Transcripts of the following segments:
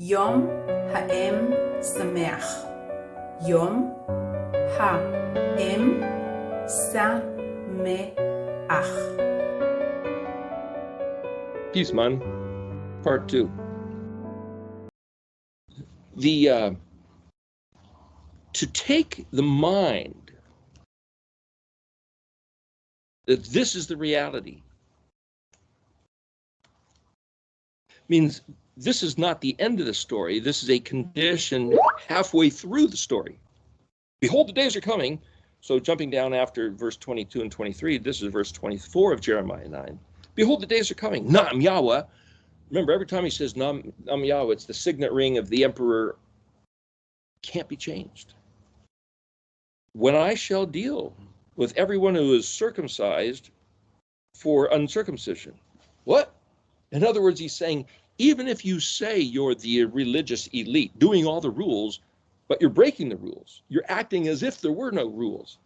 Yom Ha-Em Sameach. Yom Ha-Em Sameach. Peace, man. Part 2. To take the mind that this is the reality means this is not the end of the story. This is a condition halfway through the story. Behold, the days are coming. So jumping down after verse 22 and 23, this is verse 24 of Jeremiah 9. Behold, the days are coming. Nam Yahweh. Remember, every time he says Nam Yahweh, it's the signet ring of the emperor. Can't be changed. When I shall deal with everyone who is circumcised for uncircumcision. What? In other words, he's saying, even if you say you're the religious elite doing all the rules, but you're breaking the rules, you're acting as if there were no rules.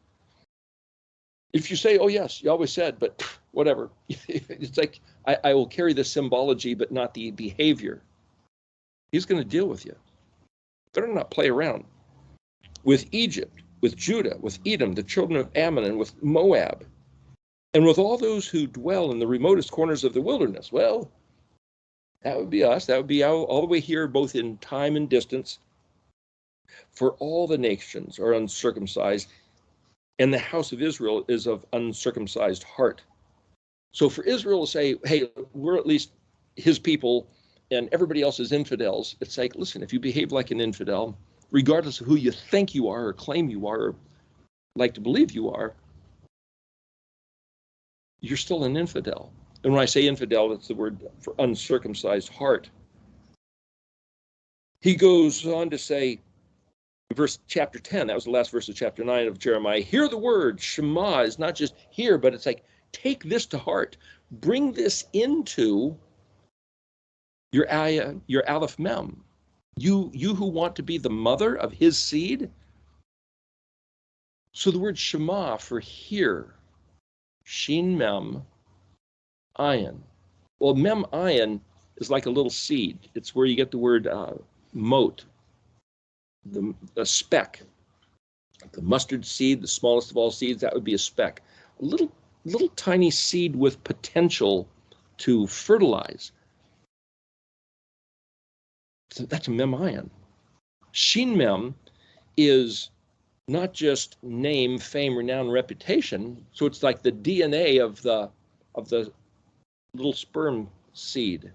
If you say, oh yes, Yahweh said, but whatever, it's like, I will carry the symbology, but not the behavior. He's going to deal with you. Better not play around. With Egypt, with Judah, with Edom, the children of Ammon, and with Moab, and with all those who dwell in the remotest corners of the wilderness. Well, that would be us. That would be all the way here, both in time and distance. For all the nations are uncircumcised, and the house of Israel is of uncircumcised heart. So for Israel to say, hey, we're at least his people, and everybody else is infidels, it's like, listen, if you behave like an infidel, regardless of who you think you are or claim you are or like to believe you are, you're still an infidel. And when I say infidel, that's the word for uncircumcised heart. He goes on to say, chapter 10, that was the last verse of chapter 9 of Jeremiah, hear the word, Shema is not just hear, but it's like, take this to heart. Bring this into your aleph-mem. You who want to be the mother of his seed. So the word Shema for hear, Shin Mem Ayin. Well, Mem Ayin is like a little seed. It's where you get the word mote, a speck. The mustard seed, the smallest of all seeds, that would be a speck. A little tiny seed with potential to fertilize. So that's a Mem Ayin. Shin Mem is not just name, fame, renown, reputation. So it's like the DNA of the little sperm seed.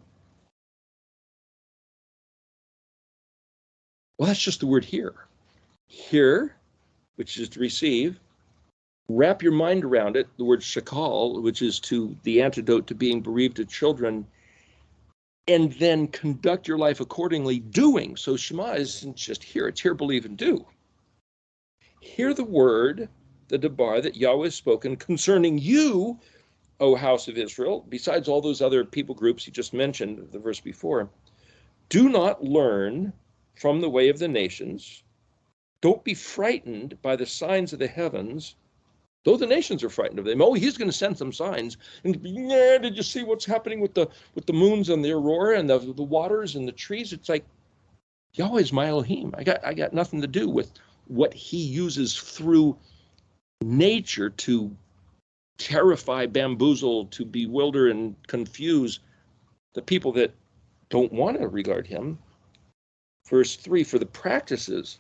Well, that's just the word hear. Hear, which is to receive. Wrap your mind around it, the word shakal, which is to the antidote to being bereaved of children, and then conduct your life accordingly, doing. So Shema isn't just hear, it's hear, believe, and do. Hear the word, the debar that Yahweh has spoken concerning you, O house of Israel, besides all those other people groups he just mentioned, the verse before. Do not learn from the way of the nations. Don't be frightened by the signs of the heavens, though the nations are frightened of them. Oh, he's going to send some signs. And yeah, did you see what's happening with the moons and the aurora and the waters and the trees? It's like, Yahweh's my Elohim. I got nothing to do with what he uses through nature to terrify, bamboozle, to bewilder and confuse the people that don't want to regard him. Verse 3, for the practices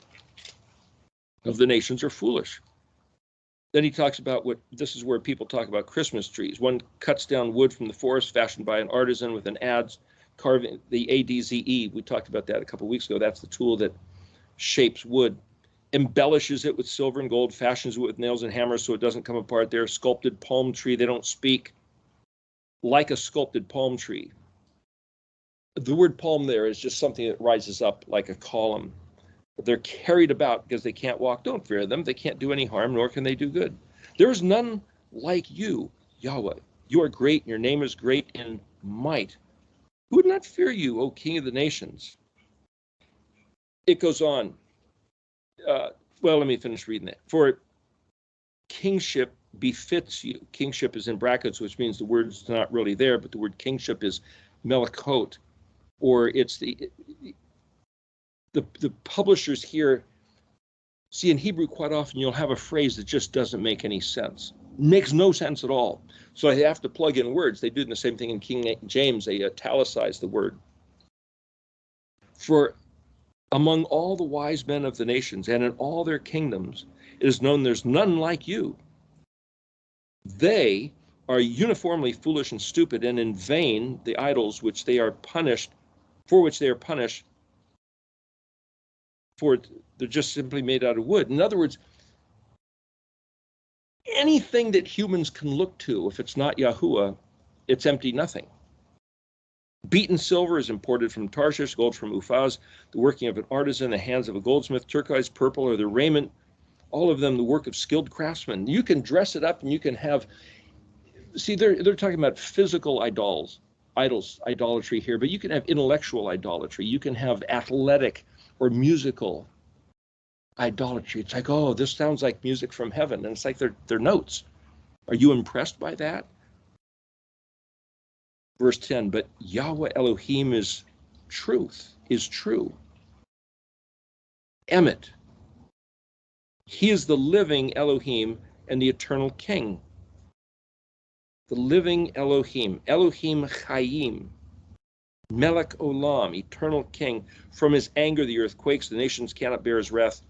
of the nations are foolish. Then he talks about this is where people talk about Christmas trees. One cuts down wood from the forest fashioned by an artisan with an adze carving, the ADZE. We talked about that a couple of weeks ago. That's the tool that shapes wood. Embellishes it with silver and gold, fashions it with nails and hammers so it doesn't come apart. They're a sculpted palm tree. They don't speak like a sculpted palm tree. The word palm there is just something that rises up like a column. They're carried about because they can't walk. Don't fear them. They can't do any harm, nor can they do good. There is none like you, Yahweh. You are great, and your name is great in might. Who would not fear you, O King of the nations? It goes on. Well, let me finish reading that. For kingship befits you. Kingship is in brackets, which means the word's not really there, but the word kingship is melekot, or it's the publishers here, see, in Hebrew quite often you'll have a phrase that just doesn't make any sense. Makes no sense at all. So they have to plug in words. They do the same thing in King James. They italicize the word. For among all the wise men of the nations and in all their kingdoms, it is known there's none like you. They are uniformly foolish and stupid, and in vain the idols which they are punished, for which they are punished, for they're just simply made out of wood. In other words, anything that humans can look to, if it's not Yahuwah, it's empty nothing. Beaten silver is imported from Tarshish, gold from Ufaz, the working of an artisan, the hands of a goldsmith, turquoise, purple, or the raiment, all of them the work of skilled craftsmen. You can dress it up and you can have, see, they're talking about physical idols, idolatry here, but you can have intellectual idolatry. You can have athletic or musical idolatry. It's like, oh, this sounds like music from heaven. And it's like they're notes. Are you impressed by that? Verse 10, but Yahweh Elohim is true. Emet. He is the living Elohim and the eternal King. The living Elohim, Elohim Chaim, Melech Olam, eternal King. From his anger the earth quakes, the nations cannot bear his wrath.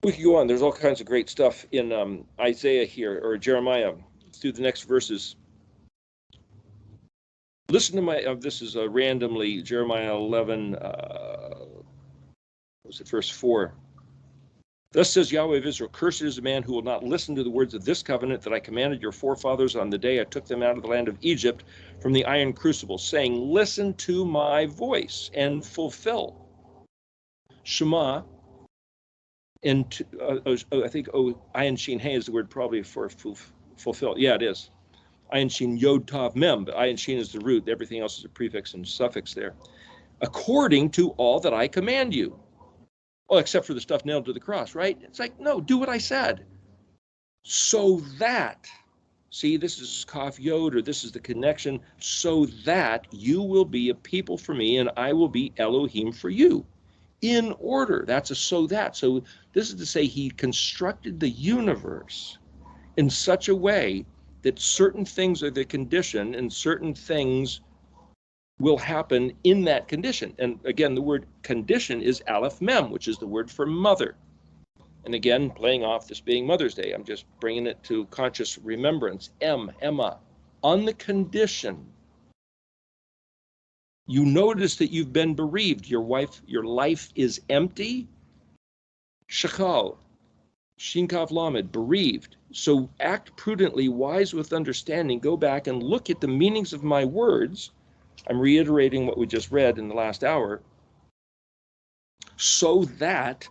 We could go on. There's all kinds of great stuff in Isaiah here, or Jeremiah. Let's do the next verses. Listen to my, this is randomly, Jeremiah 11, verse 4. Thus says Yahweh of Israel, cursed is the man who will not listen to the words of this covenant that I commanded your forefathers on the day I took them out of the land of Egypt from the iron crucible, saying, listen to my voice and fulfill. Shema, and I think ayin shin hey is the word probably for fulfill. Yeah, it is. Ayin shin yod tav mem, but ayin shin is the root. Everything else is a prefix and suffix there. According to all that I command you. Well, except for the stuff nailed to the cross, right? It's like, no, do what I said. So that, see, this is Kaf Yod, or this is the connection, so that you will be a people for me and I will be Elohim for you. In order, that's a so that. So this is to say he constructed the universe in such a way that certain things are the condition and certain things will happen in that condition. And again, the word condition is aleph-mem, which is the word for mother. And again, playing off this being Mother's Day, I'm just bringing it to conscious remembrance. Emma, on the condition. You notice that you've been bereaved. Your life is empty. Shachal, Shin Kav Lamed, bereaved. So act prudently, wise with understanding. Go back and look at the meanings of my words. I'm reiterating what we just read in the last hour. So that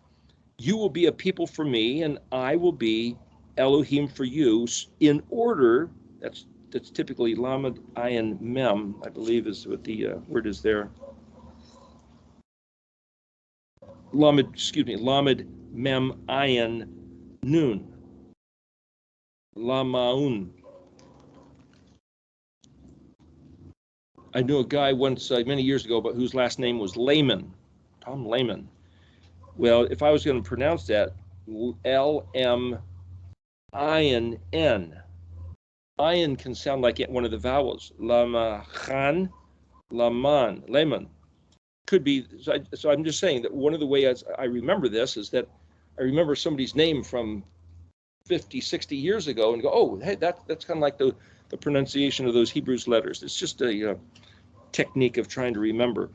you will be a people for me and I will be Elohim for you, in order, that's typically Lamed Ayin Mem, I believe is what the word is there. Lamed Mem Ayin Nun. Lamaun. I knew a guy once, many years ago, but whose last name was Lehman, Tom Lehman. Well, if I was going to pronounce that, L-M-I-N-N. Ayin can sound like one of the vowels. Lamachan, Laman, Lehman. Could be, so I'm just saying that one of the ways I remember this is that I remember somebody's name from 50, 60 years ago and go, oh, hey, that's kind of like the pronunciation of those Hebrew letters. It's just a technique of trying to remember.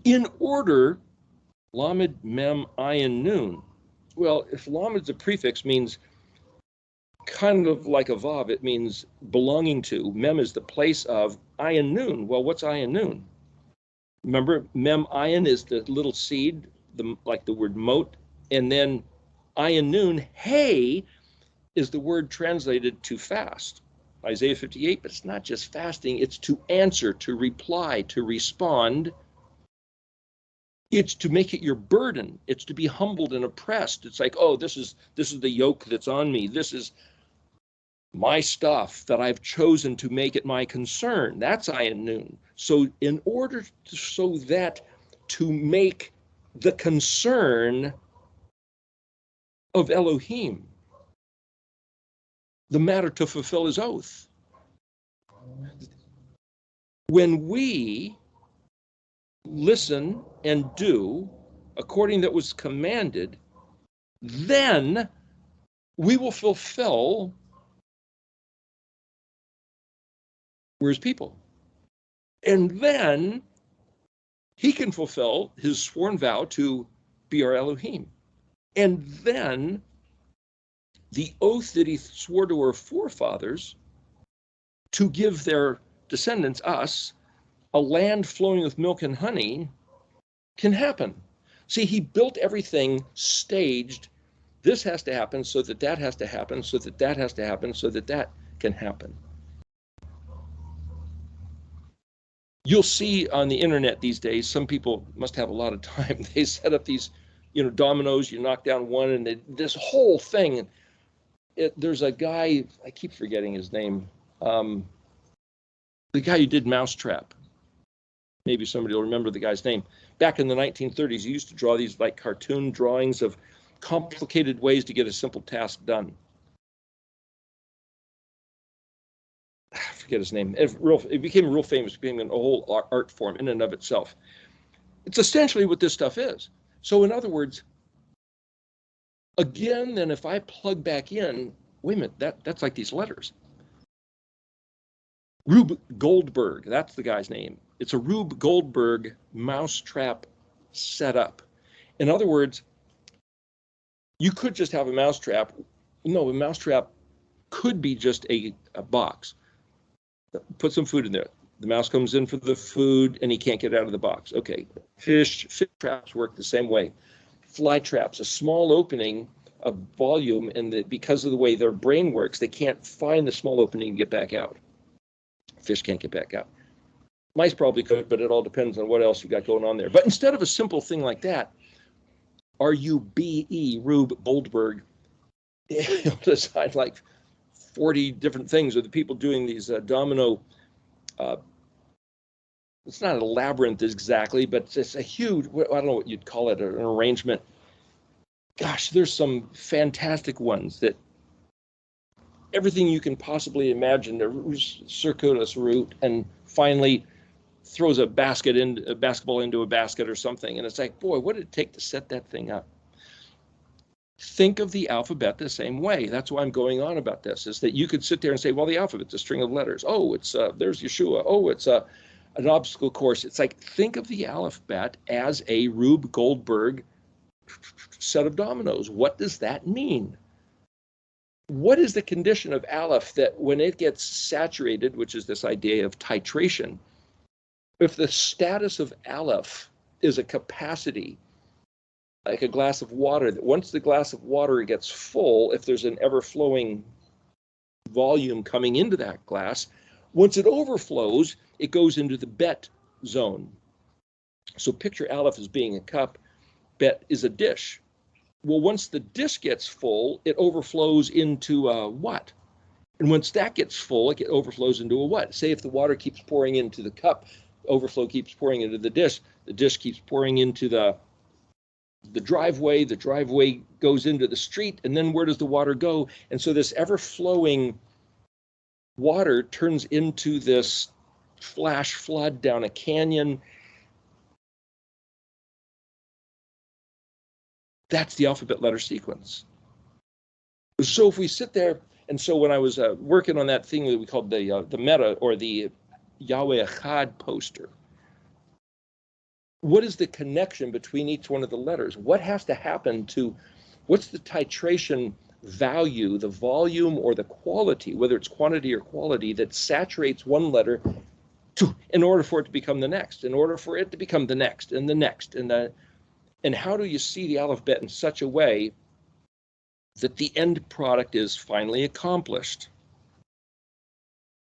In order, Lamed Mem Ayin Nun. Well, if Lamed's a prefix, means kind of like a vav, it means belonging to. Mem is the place of. Ayin Nun. Well, what's Ayin Nun? Remember, Mem Ayin is the little seed, like the word moat, and then Ayin Nun, hey, is the word translated to fast. Isaiah 58, but it's not just fasting, it's to answer, to reply, to respond. It's to make it your burden. It's to be humbled and oppressed. It's like, oh, this is the yoke that's on me. This is my stuff that I've chosen to make it my concern. That's Ayin Nun. So in order to to make the concern of Elohim the matter to fulfill his oath. When we listen and do according that was commanded, then we will fulfill, we're his people. And then he can fulfill his sworn vow to be our Elohim. And then the oath that he swore to our forefathers to give their descendants, us, a land flowing with milk and honey can happen. See, he built everything staged. This has to happen so that that has to happen, so that that has to happen, so that that can happen. You'll see on the internet these days, some people must have a lot of time. They set up these, dominoes. You knock down one, and this whole thing. There's a guy, I keep forgetting his name. The guy who did Mousetrap. Maybe somebody will remember the guy's name. Back in the 1930s, he used to draw these like cartoon drawings of complicated ways to get a simple task done. I forget his name. It became real famous, became an whole art form in and of itself. It's essentially what this stuff is. So in other words, again, then if I plug back in, wait a minute, that's like these letters. Rube Goldberg, that's the guy's name. It's a Rube Goldberg mousetrap setup. In other words, you could just have a mousetrap. No, a mousetrap could be just a box. Put some food in there. The mouse comes in for the food and he can't get out of the box. Okay, fish traps work the same way. Fly traps, a small opening of volume, and because of the way their brain works, they can't find the small opening and get back out. Fish can't get back out. Mice probably could, but it all depends on what else you got going on there. But instead of a simple thing like that, R-U-B-E, Rube Goldberg, he'll decide like 40 different things, or the people doing these domino, it's not a labyrinth exactly, but it's a huge, I don't know what you'd call it, an arrangement. Gosh, there's some fantastic ones that everything you can possibly imagine, a circuitous route, and finally throws a basketball into a basket or something. And it's like, boy, what did it take to set that thing up? Think of the alphabet the same way. That's why I'm going on about this, is that you could sit there and say, well, the alphabet's a string of letters. Oh, it's there's Yeshua. Oh, it's an obstacle course. It's like, think of the aleph-bet as a Rube Goldberg set of dominoes. What does that mean? What is the condition of aleph that when it gets saturated, which is this idea of titration, if the status of aleph is a capacity, like a glass of water, that once the glass of water gets full, if there's an ever-flowing volume coming into that glass, once it overflows, it goes into the bet zone. So picture aleph as being a cup, bet is a dish. Well, once the dish gets full, it overflows into a what? And once that gets full, it overflows into a what? Say if the water keeps pouring into the cup, overflow keeps pouring into the dish keeps pouring into the driveway goes into the street, and then where does the water go? And so this ever-flowing water turns into this flash flood down a canyon. That's the alphabet letter sequence. So if we sit there, and so when I was working on that thing that we called the meta, or the Yahweh Echad poster, what is the connection between each one of the letters? What has to happen to, what's the titration value, the volume or the quality, whether it's quantity or quality, that saturates one letter in order for it to become the next, in order for it to become the next, and the next, and how do you see the aleph-bet in such a way that the end product is finally accomplished?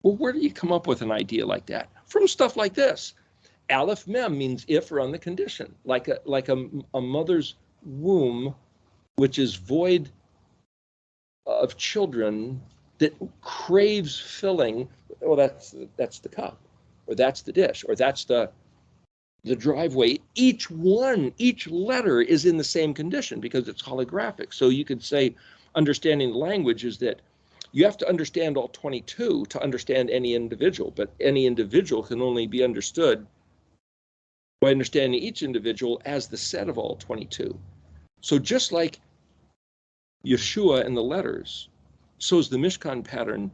Well, where do you come up with an idea like that? From stuff like this. Aleph mem means if or on the condition, like a mother's womb, which is void of children, that craves filling. Well, that's the cup, or that's the dish, or that's the the driveway, each letter is in the same condition because it's holographic. So you could say understanding the language is that you have to understand all 22 to understand any individual, but any individual can only be understood by understanding each individual as the set of all 22. So just like Yeshua and the letters, so is the Mishkan pattern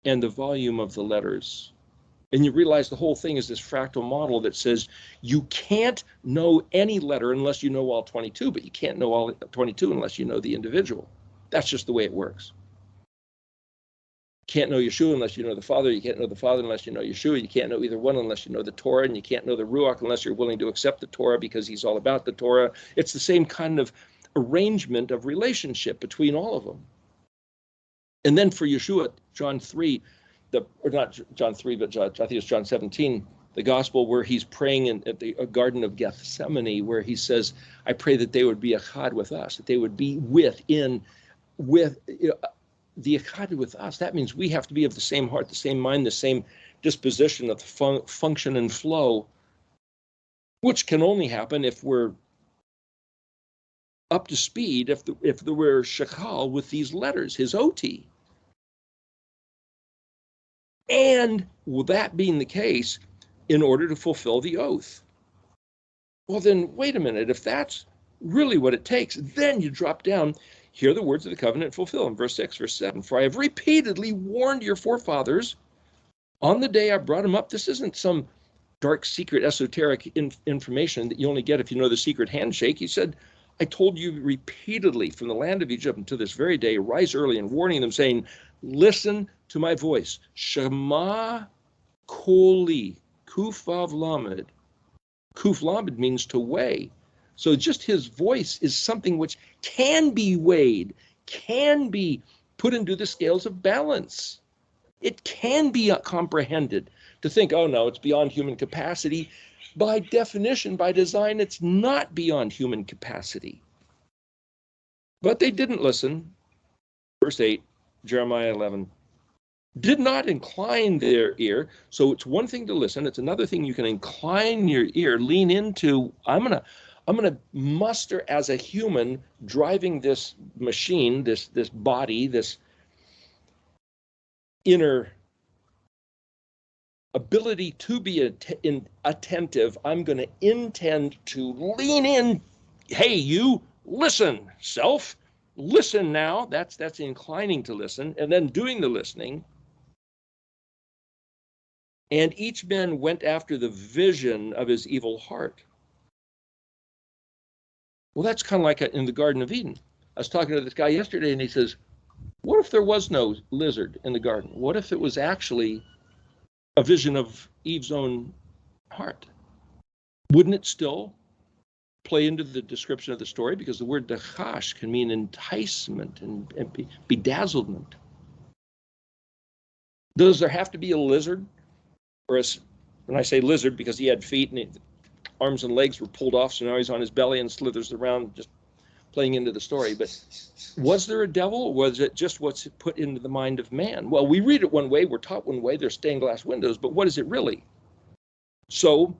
and the volume of the letters. And you realize the whole thing is this fractal model that says you can't know any letter unless you know all 22, but you can't know all 22 unless you know the individual. That's just the way it works. You can't know Yeshua unless you know the Father. You can't know the Father unless you know Yeshua. You can't know either one unless you know the Torah, and you can't know the Ruach unless you're willing to accept the Torah because he's all about the Torah. It's the same kind of arrangement of relationship between all of them. And then for Yeshua, John 3, or not John 3, but I think it's John 17, the gospel where he's praying at the Garden of Gethsemane, where he says, I pray that they would be echad with us, that they would be with the echad with us. That means we have to be of the same heart, the same mind, the same disposition of the function and flow, which can only happen if we're up to speed, if we're shakal with these letters, his OT. And with that being the case, in order to fulfill the oath. Well, then, wait a minute. If that's really what it takes, then you drop down, hear the words of the covenant fulfill in verse 6, verse 7. For I have repeatedly warned your forefathers on the day I brought them up. This isn't some dark, secret, esoteric information that you only get if you know the secret handshake. He said, I told you repeatedly from the land of Egypt until this very day, rise early, and warning them, saying, listen to my voice. Shema koli, kuf vav lamed. Kuf lamed means to weigh. So just his voice is something which can be weighed, can be put into the scales of balance. It can be comprehended. To think, oh no, it's beyond human capacity. By definition, by design, it's not beyond human capacity. But they didn't listen. Verse 8, Jeremiah 11. Did not incline their ear. So it's one thing to listen. It's another thing you can incline your ear, lean into. I'm gonna muster as a human driving this machine, this body, this inner ability to be attentive. I'm going to intend to lean in. Hey, you, listen, self, listen now. That's inclining to listen, and then doing the listening. And each man went after the vision of his evil heart. Well, that's kind of like in the Garden of Eden. I was talking to this guy yesterday, and he says, what if there was no lizard in the garden? What if it was actually a vision of Eve's own heart? Wouldn't it still play into the description of the story? Because the word dachash can mean enticement and bedazzlement. Does there have to be a lizard? Or when I say lizard, because he had feet and arms and legs were pulled off, so now he's on his belly and slithers around, just playing into the story. But was there a devil, or was it just what's put into the mind of man? Well, we read it one way, we're taught one way, there's stained glass windows, but what is it really? So,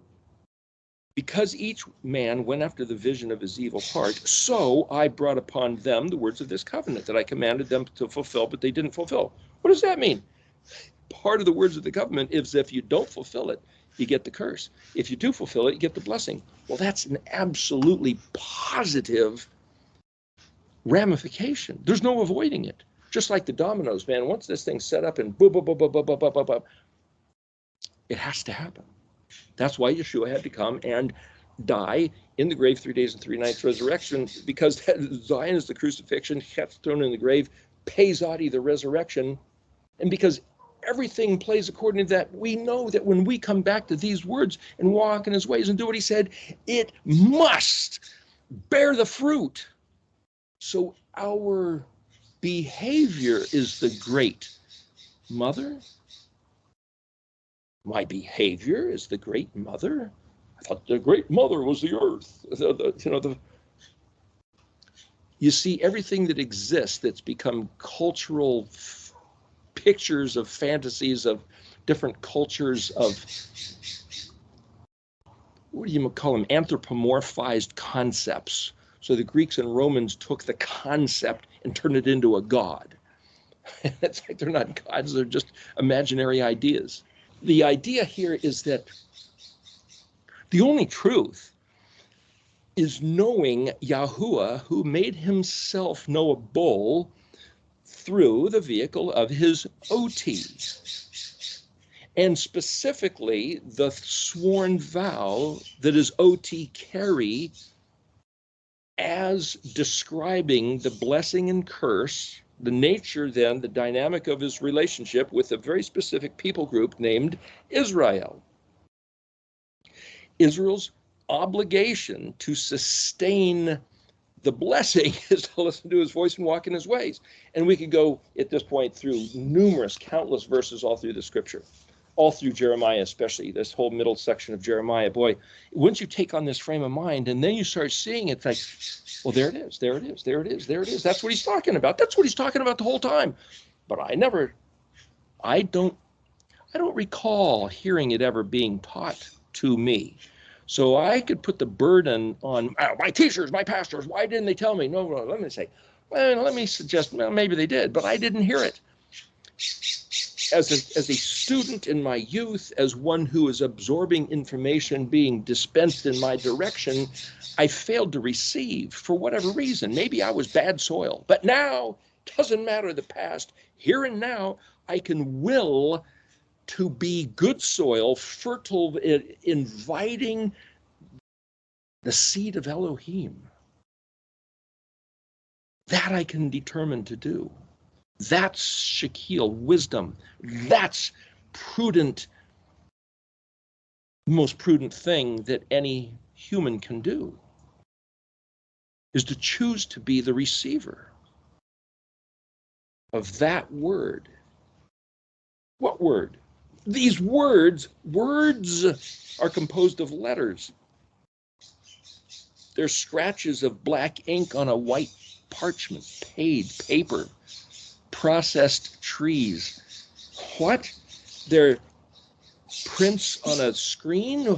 because each man went after the vision of his evil heart, so I brought upon them the words of this covenant that I commanded them to fulfill, but they didn't fulfill. What does that mean? Part of the words of the covenant is if you don't fulfill it, you get the curse. If you do fulfill it, you get the blessing. Well, that's an absolutely positive ramification. There's no avoiding it. Just like the dominoes, man. Once this thing's set up and boom, boom, boom, boom, boom, boom, boom, boom, boom, it has to happen. That's why Yeshua had to come and die in the grave 3 days and 3 nights resurrection, because Zion is the crucifixion, Chet's thrown in the grave, Pesati the resurrection, and because everything plays according to that, we know that when we come back to these words and walk in his ways and do what he said, it must bear the fruit. So our behavior is the great mother. My behavior is the great mother. I thought the great mother was the earth. You see, everything that exists that's become cultural pictures of fantasies of different cultures of what do you call them, anthropomorphized concepts. So the Greeks and Romans took the concept and turned it into a god. It's like they're not gods, they're just imaginary ideas. The idea here is that the only truth is knowing Yahuwah, who made himself knowable through the vehicle of his OT. And specifically, the sworn vow that his OT carry as describing the blessing and curse, the nature then, the dynamic of his relationship with a very specific people group named Israel. Israel's obligation to sustain the blessing is to listen to his voice and walk in his ways. And we could go at this point through numerous, countless verses all through the scripture, all through Jeremiah, especially this whole middle section of Jeremiah. Boy, once you take on this frame of mind and then you start seeing it, it's like, well, there it is, there it is, there it is, there it is. That's what he's talking about. That's what he's talking about the whole time. But I don't recall hearing it ever being taught to me. So I could put the burden on my teachers, my pastors. Why didn't they tell me? No, let me say, well, let me suggest, well, maybe they did, but I didn't hear it. As a student in my youth, as one who is absorbing information being dispensed in my direction, I failed to receive for whatever reason. Maybe I was bad soil, but now, doesn't matter the past, here and now, I can will to be good soil, fertile, inviting the seed of Elohim. That I can determine to do. That's Shekiel, wisdom. That's prudent, most prudent thing that any human can do, is to choose to be the receiver of that word. What word? These words are composed of letters. They're scratches of black ink on a white parchment, paper, processed trees. What? They're prints on a screen?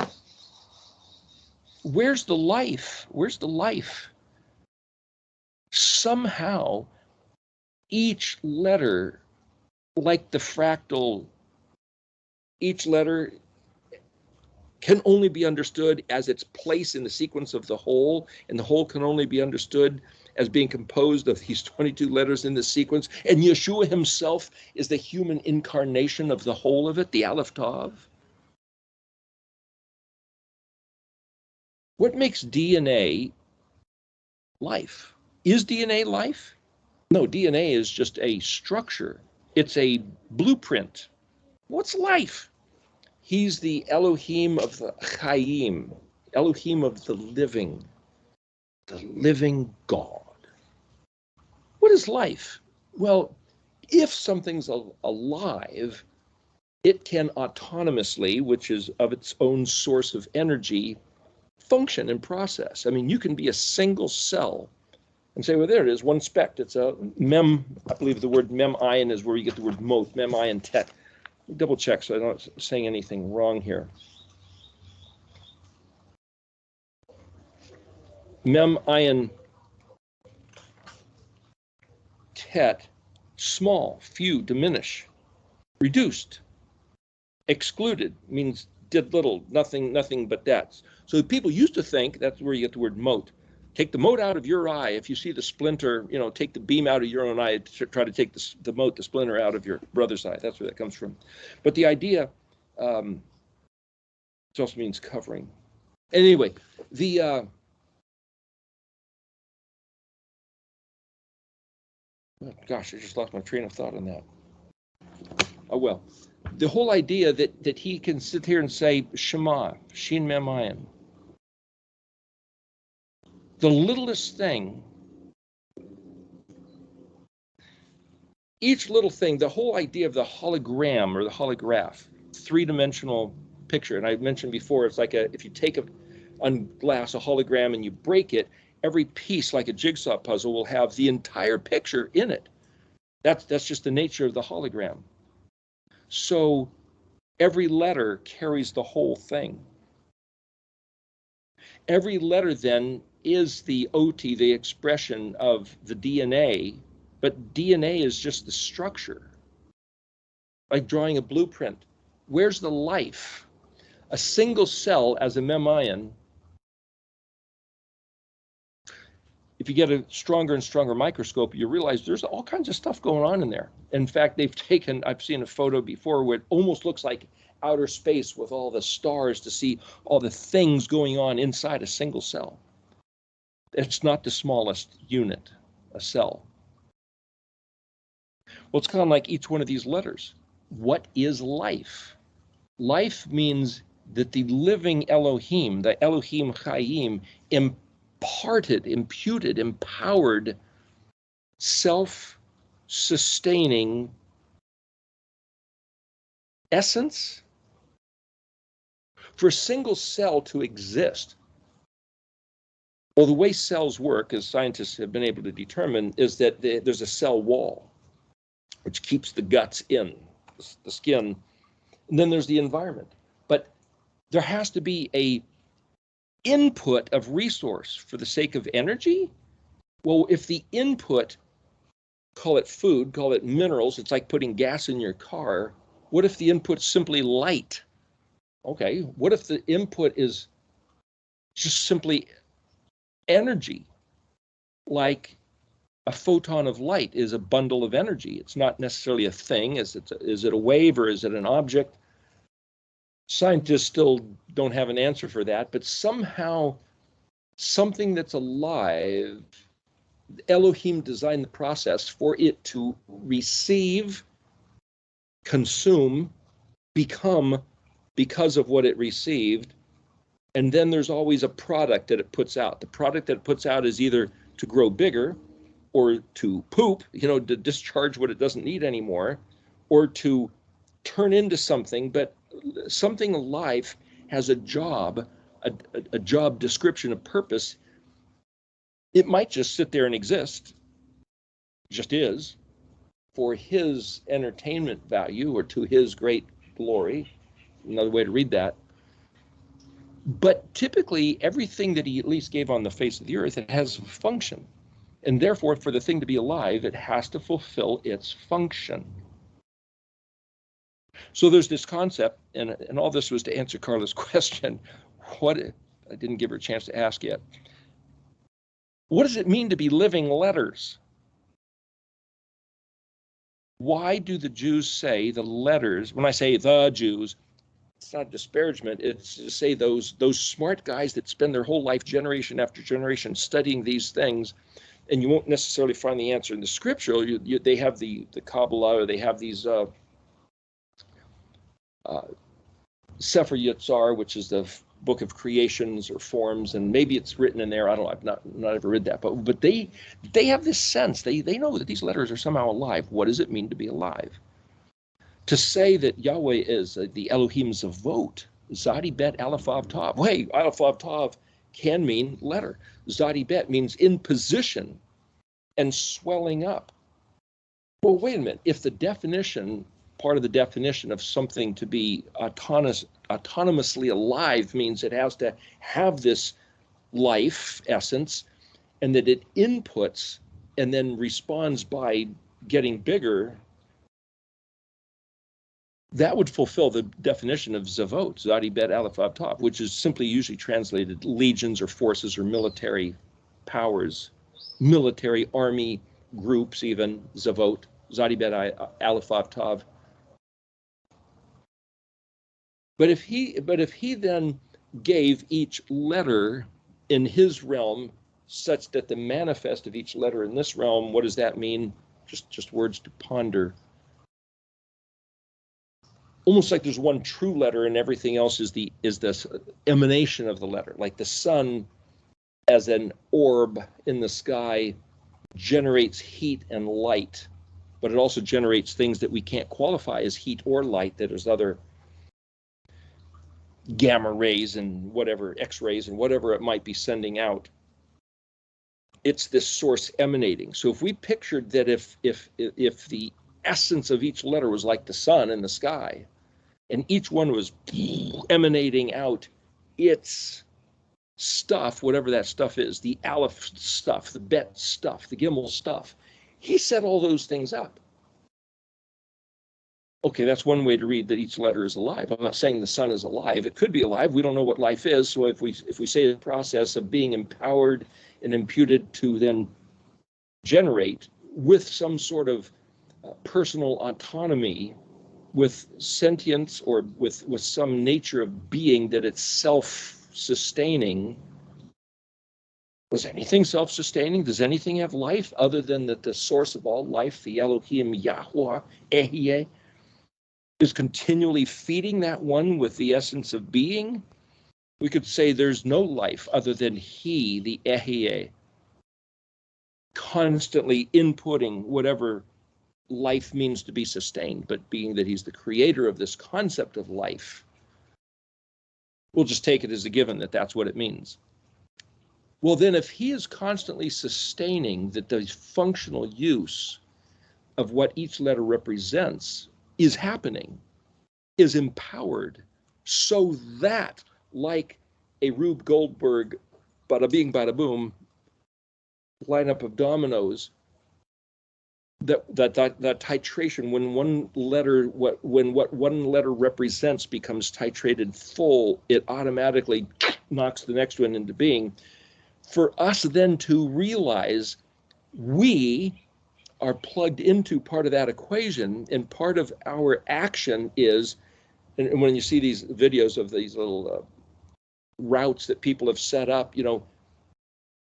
Where's the life? Where's the life? Somehow, each letter, like the fractal, each letter can only be understood as its place in the sequence of the whole, and the whole can only be understood as being composed of these 22 letters in the sequence, and Yeshua himself is the human incarnation of the whole of it, the aleph tav. What makes DNA life? Is DNA life? No, DNA is just a structure. It's a blueprint. What's life? He's the Elohim of the Chaim, Elohim of the living God. What is life? Well, if something's alive, it can autonomously, which is of its own source of energy, function and process. I mean, you can be a single cell and say, well, there it is, one speck. It's a I believe the word mem-ayin is where you get the word mot, mem-ayin tet. Double check so I'm not saying anything wrong here. Mem-ayin tet, small, few, diminish, reduced, excluded, means did little, nothing but that. So people used to think, that's where you get the word mote. Take the mote out of your eye. If you see the splinter, take the beam out of your own eye, try to take the mote, the splinter out of your brother's eye. That's where that comes from. But the idea, it also means covering. Anyway, oh gosh, I just lost my train of thought on that. Oh, well, the whole idea that he can sit here and say, Shema, Shin Mem Ayin. The littlest thing, each little thing, the whole idea of the hologram or the holograph, three-dimensional picture, and I mentioned before, it's like if you take on glass a hologram and you break it, every piece, like a jigsaw puzzle, will have the entire picture in it. That's just the nature of the hologram. So every letter carries the whole thing. Every letter then is the OT, the expression of the DNA, but DNA is just the structure. Like drawing a blueprint. Where's the life? A single cell as a Mem-ion, if you get a stronger and stronger microscope, you realize there's all kinds of stuff going on in there. In fact, I've seen a photo before where it almost looks like outer space with all the stars to see all the things going on inside a single cell. It's not the smallest unit, a cell. Well, it's kind of like each one of these letters. What is life? Life means that the living Elohim, the Elohim Chaim, imputed, empowered, self-sustaining essence. For a single cell to exist, well, the way cells work, as scientists have been able to determine, is that there's a cell wall, which keeps the guts in, the skin, and then there's the environment. But there has to be a input of resource for the sake of energy. Well, if the input, call it food, call it minerals, it's like putting gas in your car. What if the input's simply light? Okay, what if the input is just simply energy? Like a photon of light is a bundle of energy. It's not necessarily a thing. Is it a wave or is it an object? Scientists still don't have an answer for that, but somehow something that's alive, Elohim designed the process for it to receive, consume, become because of what it received, and then there's always a product that it puts out. The product that it puts out is either to grow bigger or to poop, to discharge what it doesn't need anymore, or to turn into something, but something alive has a job, a job description, a purpose. It might just sit there and exist, just is, for his entertainment value or to his great glory. Another way to read that. But typically, everything that he at least gave on the face of the earth, it has a function. And therefore, for the thing to be alive, it has to fulfill its function. So there's this concept, and all this was to answer Carla's question. I didn't give her a chance to ask yet. What does it mean to be living letters? Why do the Jews say the letters? When I say the Jews, it's not disparagement. It's to say those smart guys that spend their whole life, generation after generation, studying these things, and you won't necessarily find the answer in the scripture. They have the Kabbalah, or they have these Sefer Yetzar, which is the book of creations or forms, and maybe it's written in there. I don't know. I've not ever read that, but they have this sense. They know that these letters are somehow alive. What does it mean to be alive? To say that Yahweh is the Elohim Zavot, Zadi-Bet Aleph-Vav Tav. Wait, Aleph-Vav Tav can mean letter. Zadi-Bet means in position and swelling up. Well, wait a minute. If the definition, part of the definition of something to be autonomously alive means it has to have this life essence, and that it inputs and then responds by getting bigger, that would fulfill the definition of Zavot, Zadi-Bet Aleph-Vav Tav, which is simply usually translated legions or forces or military powers, military army groups, even Zavot, Zadi-Bet Aleph-Vav Tav. But if he then gave each letter in his realm such that the manifest of each letter in this realm, what does that mean? Just words to ponder. Almost like there's one true letter and everything else is this emanation of the letter. Like the sun as an orb in the sky generates heat and light, but it also generates things that we can't qualify as heat or light, that there's other gamma rays and whatever, X-rays and whatever it might be sending out. It's this source emanating. So if we pictured that if the essence of each letter was like the sun in the sky, and each one was emanating out its stuff, whatever that stuff is, the aleph stuff, the bet stuff, the gimel stuff. He set all those things up. Okay, that's one way to read that each letter is alive. I'm not saying the sun is alive. It could be alive. We don't know what life is. So if we say the process of being empowered and imputed to then generate with some sort of personal autonomy, with sentience, or with some nature of being that it's self-sustaining. Was anything self-sustaining? Does anything have life other than that the source of all life, the Elohim Yahweh, Ehyeh, is continually feeding that one with the essence of being? We could say there's no life other than he, the Ehyeh, constantly inputting whatever life means to be sustained, but being that he's the creator of this concept of life, we'll just take it as a given that that's what it means. Well, then if he is constantly sustaining that the functional use of what each letter represents is happening, is empowered, so that, like a Rube Goldberg bada bing bada boom lineup of dominoes, that titration, when what one letter represents becomes titrated full, it automatically knocks the next one into being. For us then to realize we are plugged into part of that equation, and part of our action is, and when you see these videos of these little routes that people have set up,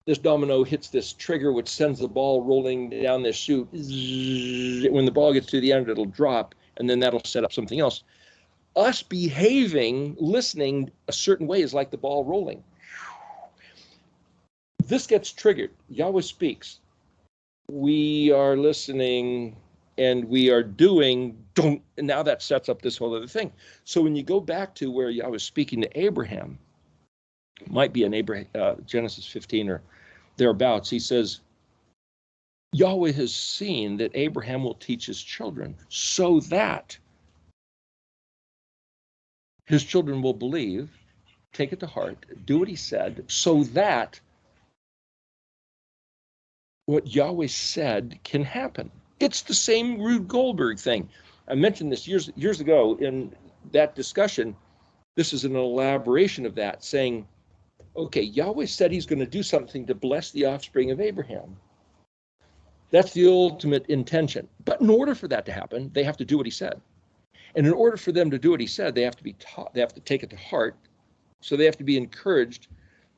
this domino hits this trigger, which sends the ball rolling down this chute. When the ball gets to the end, it'll drop, and then that'll set up something else. Us behaving, listening a certain way is like the ball rolling. This gets triggered. Yahweh speaks. We are listening and we are doing, and now that sets up this whole other thing. So when you go back to where Yahweh was speaking to Abraham, it might be in Genesis 15 or thereabouts, he says, Yahweh has seen that Abraham will teach his children so that his children will believe, take it to heart, do what he said, so that what Yahweh said can happen. It's the same Rube Goldberg thing. I mentioned this years ago in that discussion. This is an elaboration of that, saying, okay, Yahweh said he's going to do something to bless the offspring of Abraham. That's the ultimate intention. But in order for that to happen, they have to do what he said. And in order for them to do what he said, they have to be taught, they have to take it to heart. So they have to be encouraged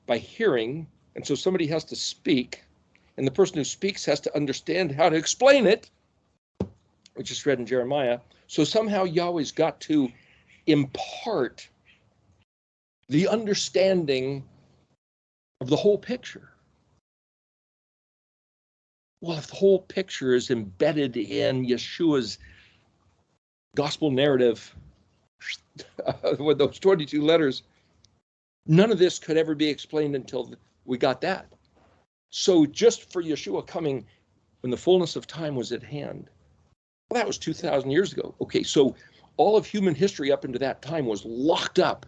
by hearing. And so somebody has to speak. And the person who speaks has to understand how to explain it, which is read in Jeremiah. So somehow Yahweh's got to impart the understanding of the whole picture. Well, if the whole picture is embedded in Yeshua's gospel narrative with those 22 letters, none of this could ever be explained until we got that. So just for Yeshua coming when the fullness of time was at hand, well, that was 2,000 years ago. Okay, so all of human history up into that time was locked up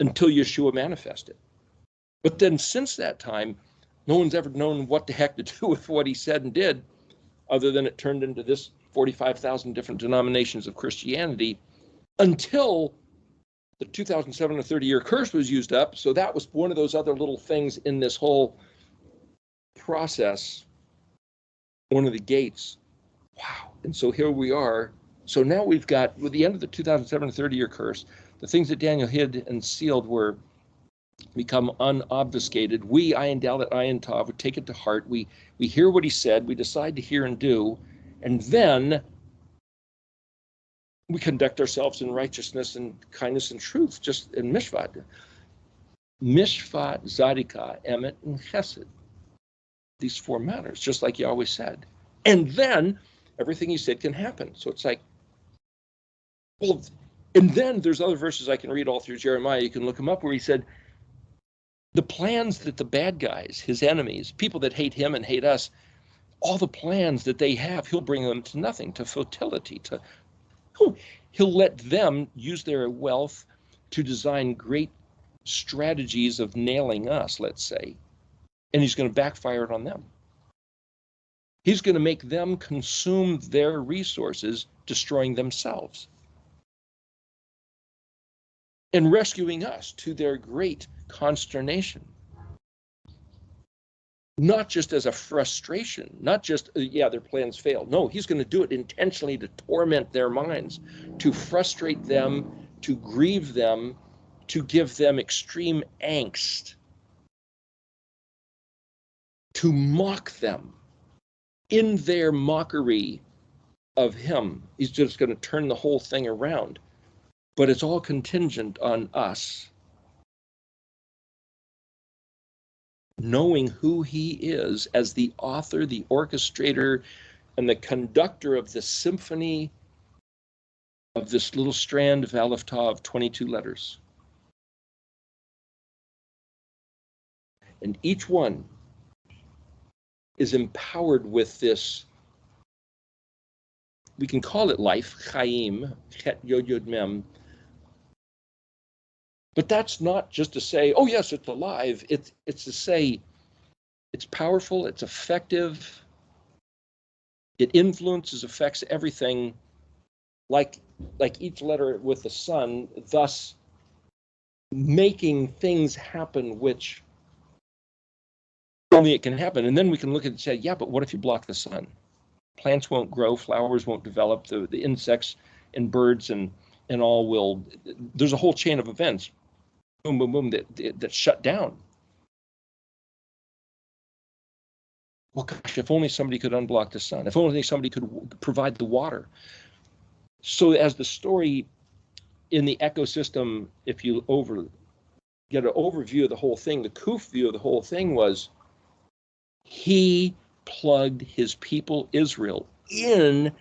until Yeshua manifested. But then since that time, no one's ever known what the heck to do with what he said and did, other than it turned into this 45,000 different denominations of Christianity until the 2030-year curse was used up. So that was one of those other little things in this whole process, one of the gates. Wow. And so here we are. So now we've got, with the end of the 2030-year curse, the things that Daniel hid and sealed were become unobfuscated. We, Ayin Dalet, Ayin Tav, would take it to heart. We hear what he said. We decide to hear and do. And then we conduct ourselves in righteousness and kindness and truth, just in Mishvat. Mishvat, Zadikah, Emet, and Chesed. These four manners, just like Yahweh said. And then everything he said can happen. So it's like, well, and then there's other verses I can read all through Jeremiah. You can look them up where he said, the plans that the bad guys, his enemies, people that hate him and hate us, all the plans that they have, he'll bring them to nothing, to futility, he'll let them use their wealth to design great strategies of nailing us, let's say, and he's going to backfire it on them. He's going to make them consume their resources, destroying themselves, and rescuing us to their great consternation. Not just as a frustration, not just, yeah, their plans failed. No, he's going to do it intentionally to torment their minds, to frustrate them, to grieve them, to give them extreme angst, to mock them in their mockery of him. He's just going to turn the whole thing around. But it's all contingent on us knowing who he is as the author, the orchestrator, and the conductor of the symphony of this little strand of aleph-bet of 22 letters. And each one is empowered with this, we can call it life, Chaim, Chet Yod Yod Mem. But that's not just to say, oh yes, it's alive. It's to say it's powerful, it's effective, it influences, affects everything, like each letter with the sun, thus making things happen which only it can happen. And then we can look at it and say, yeah, but what if you block the sun? Plants won't grow, flowers won't develop, the insects and birds and all will, there's a whole chain of events, boom, boom, boom, that shut down. Well, gosh, if only somebody could unblock the sun, if only somebody could provide the water. So as the story in the ecosystem, if you get an overview of the whole thing, the Kuf view of the whole thing was, he plugged his people, Israel, in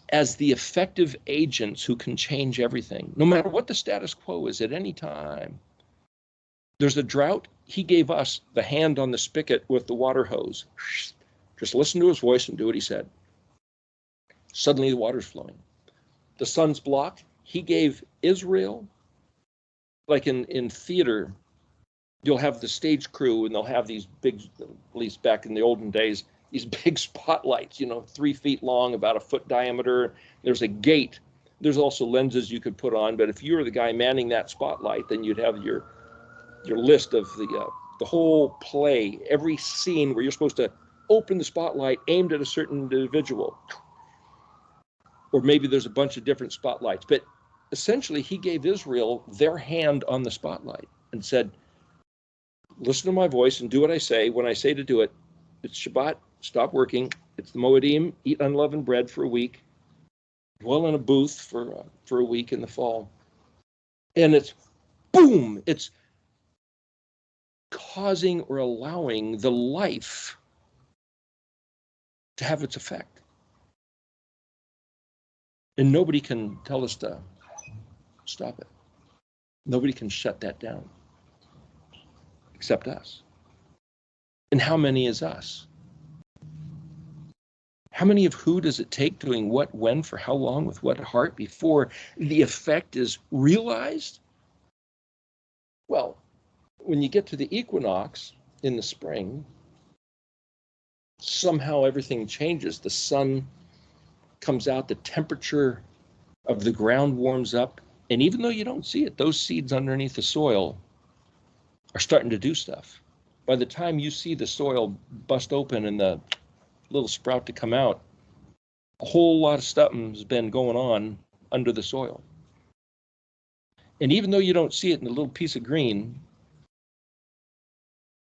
as the effective agents who can change everything, no matter what the status quo is at any time. There's a drought, he gave us the hand on the spigot with the water hose. Just listen to his voice and do what he said. Suddenly the water's flowing. The sun's blocked, he gave Israel, like in theater, you'll have the stage crew and they'll have these big, at least back in the olden days, these big spotlights, 3 feet long, about a foot diameter. There's a gate. There's also lenses you could put on, but if you were the guy manning that spotlight, then you'd have your list of the whole play, every scene where you're supposed to open the spotlight aimed at a certain individual. Or maybe there's a bunch of different spotlights, but essentially he gave Israel their hand on the spotlight and said, listen to my voice and do what I say. When I say to do it, it's Shabbat, stop working. It's the Moedim, eat unleavened bread for a week, dwell in a booth for a week in the fall. And it's boom, it's causing or allowing the life to have its effect. And nobody can tell us to stop it. Nobody can shut that down except us. And how many is us? How many of who does it take doing what, when, for how long, with what heart before the effect is realized? Well, when you get to the equinox in the spring, somehow everything changes. The sun comes out, the temperature of the ground warms up, and even though you don't see it, those seeds underneath the soil are starting to do stuff. By the time you see the soil bust open and the little sprout to come out, a whole lot of stuff has been going on under the soil. And even though you don't see it in the little piece of green,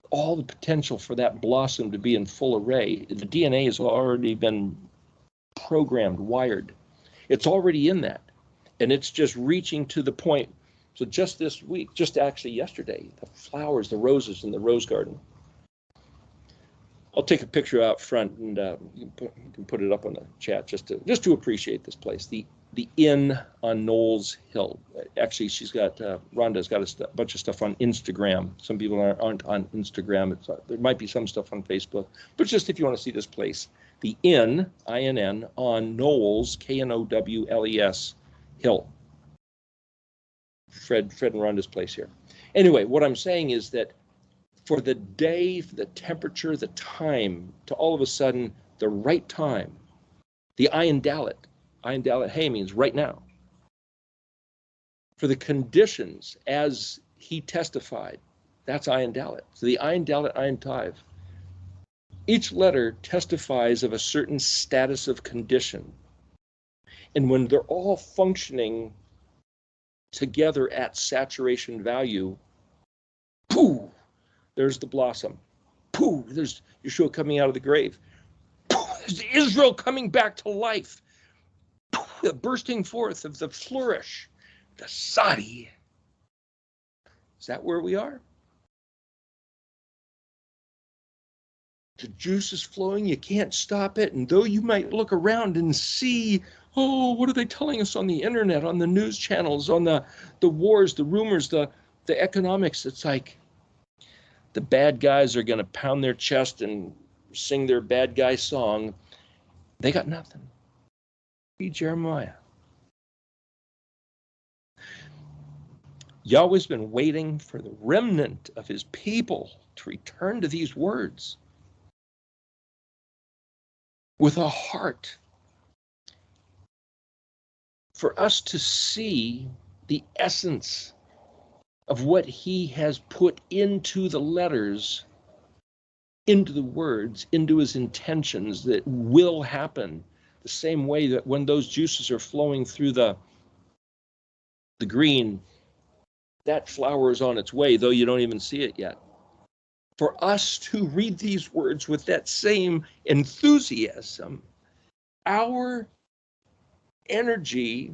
all the potential for that blossom to be in full array, the DNA has already been programmed, wired. It's already in that. And it's just reaching to the point. So just this week, just actually yesterday, the flowers, the roses in the rose garden. I'll take a picture out front and you can put it up on the chat just to appreciate this place. The Inn on Knowles Hill. Actually, she's got Rhonda's got a bunch of stuff on Instagram. Some people aren't on Instagram. There might be some stuff on Facebook, but just if you want to see this place, the Inn, INN, on Knowles, Knowles Hill. Fred and Rhonda's place here. Anyway, what I'm saying is that for the day, for the temperature, the time, to all of a sudden, the right time, the ayin dalet hey means right now. For the conditions as he testified, that's ayin dalet. So the ayin dalet, ayin tav. Each letter testifies of a certain status of condition. And when they're all functioning together at saturation value, pooh, there's the blossom. Pooh, there's Yeshua coming out of the grave. Pooh, there's Israel coming back to life. Pooh, the bursting forth of the flourish, the sadi. Is that where we are? The juice is flowing, you can't stop it. And though you might look around and see, oh, what are they telling us on the internet, on the news channels, on the wars, the rumors, the economics, it's like the bad guys are going to pound their chest and sing their bad guy song. They got nothing. Read Jeremiah. Yahweh's been waiting for the remnant of his people to return to these words with a heart, for us to see the essence of what he has put into the letters, into the words, into his intentions that will happen, the same way that when those juices are flowing through the green, that flower is on its way, though you don't even see it yet. For us to read these words with that same enthusiasm, our energy,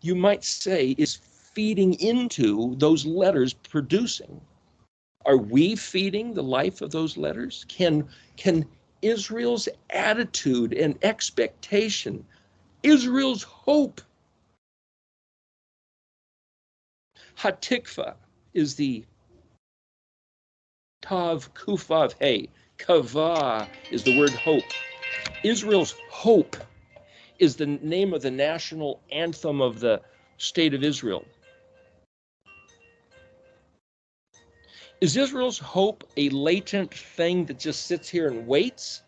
you might say, is feeding into those letters producing. Are we feeding the life of those letters? Can Israel's attitude and expectation, Israel's hope, Hatikva is the Tav Kufav Hey. Kava is the word hope. Israel's hope is the name of the national anthem of the state of Israel. Is Israel's hope a latent thing that just sits here and waits?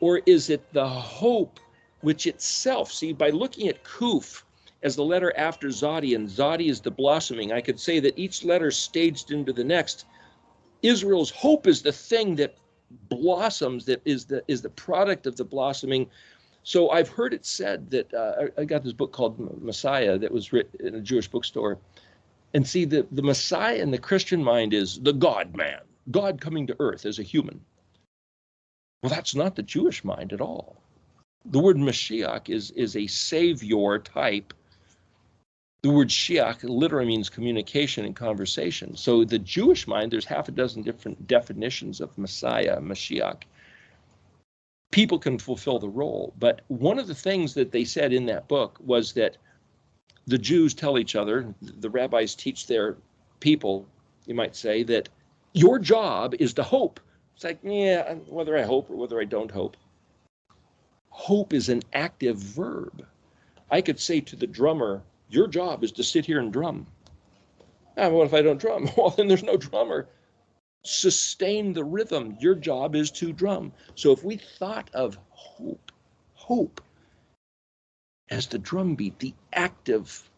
Or is it the hope which itself, see, by looking at Kuf as the letter after Zadi, and Zadi is the blossoming, I could say that each letter staged into the next. Israel's hope is the thing that blossoms, that is the product of the blossoming. So I've heard it said that I got this book called Messiah that was written in a Jewish bookstore. And see, the Messiah in the Christian mind is the God-man, God coming to earth as a human. Well, that's not the Jewish mind at all. The word Mashiach is a savior type. The word Shiach literally means communication and conversation. So the Jewish mind, there's half a dozen different definitions of Messiah, Mashiach. People can fulfill the role. But one of the things that they said in that book was that the Jews tell each other, the rabbis teach their people, you might say, that your job is to hope. It's like, yeah, whether I hope or whether I don't hope. Hope is an active verb. I could say to the drummer, your job is to sit here and drum. Ah, what if I don't drum? Well, then there's no drummer. Sustain the rhythm. Your job is to drum. So if we thought of hope as the drum beat, the active.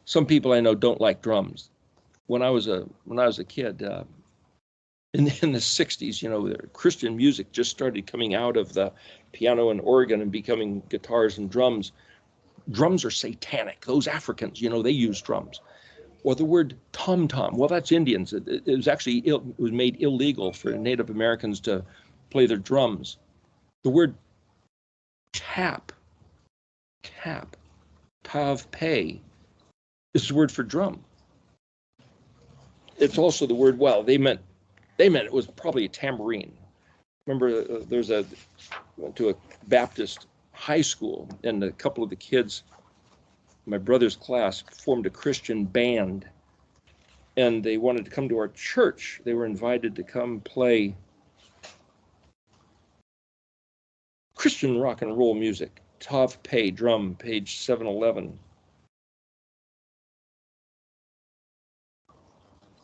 Some people I know don't like drums. When I was a kid, in the 60s, the Christian music just started coming out of the piano and organ and becoming guitars and drums. Drums are satanic. Those Africans, they use drums. Or the word tom-tom, well, that's Indians. It was actually, it was made illegal for Native Americans to play their drums. The word tap, tav pei, is the word for drum. It's also the word, well, they meant it was probably a tambourine. Remember, went to a Baptist high school, and a couple of the kids, my brother's class, formed a Christian band, and they wanted to come to our church. They were invited to come play Christian rock and roll music. Tav Pei, drum, page 711.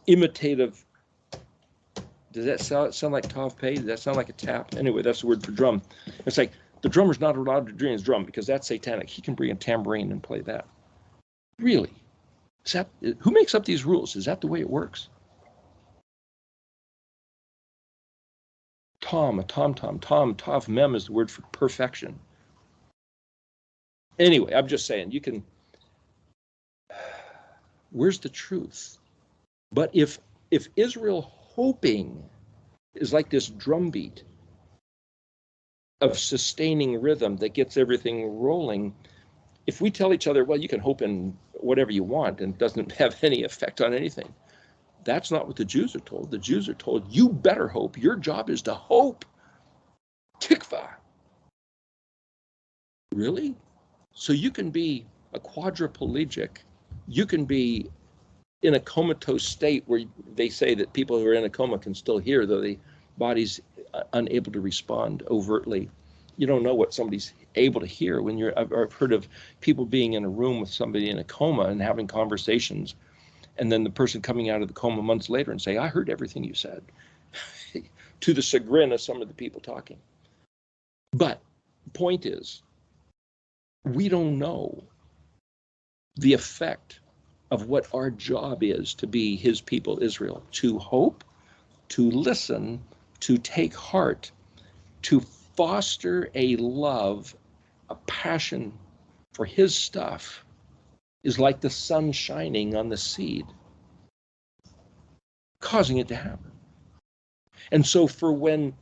imitative. Does that sound like tav pay? Does that sound like a tap? Anyway, that's the word for drum. It's like the drummer's not allowed to bring his drum because that's satanic. He can bring a tambourine and play that. Really? Who makes up these rules? Is that the way it works? Tom, a tom-tom. Tav mem is the word for perfection. Anyway, I'm just saying, you can, where's the truth? But if Israel hoping is like this drumbeat of sustaining rhythm that gets everything rolling, if we tell each other, well, you can hope in whatever you want and it doesn't have any effect on anything, that's not what the Jews are told. The Jews are told, you better hope. Your job is to hope. Tikva. Really? So you can be a quadriplegic. You can be in a comatose state where they say that people who are in a coma can still hear, though the body's unable to respond overtly. You don't know what somebody's able to hear when I've heard of people being in a room with somebody in a coma and having conversations, and then the person coming out of the coma months later and say, I heard everything you said, to the chagrin of some of the people talking. But the point is, we don't know the effect of what our job is to be his people, Israel, to hope, to listen, to take heart, to foster a love, a passion for his stuff is like the sun shining on the seed, causing it to happen. And so for when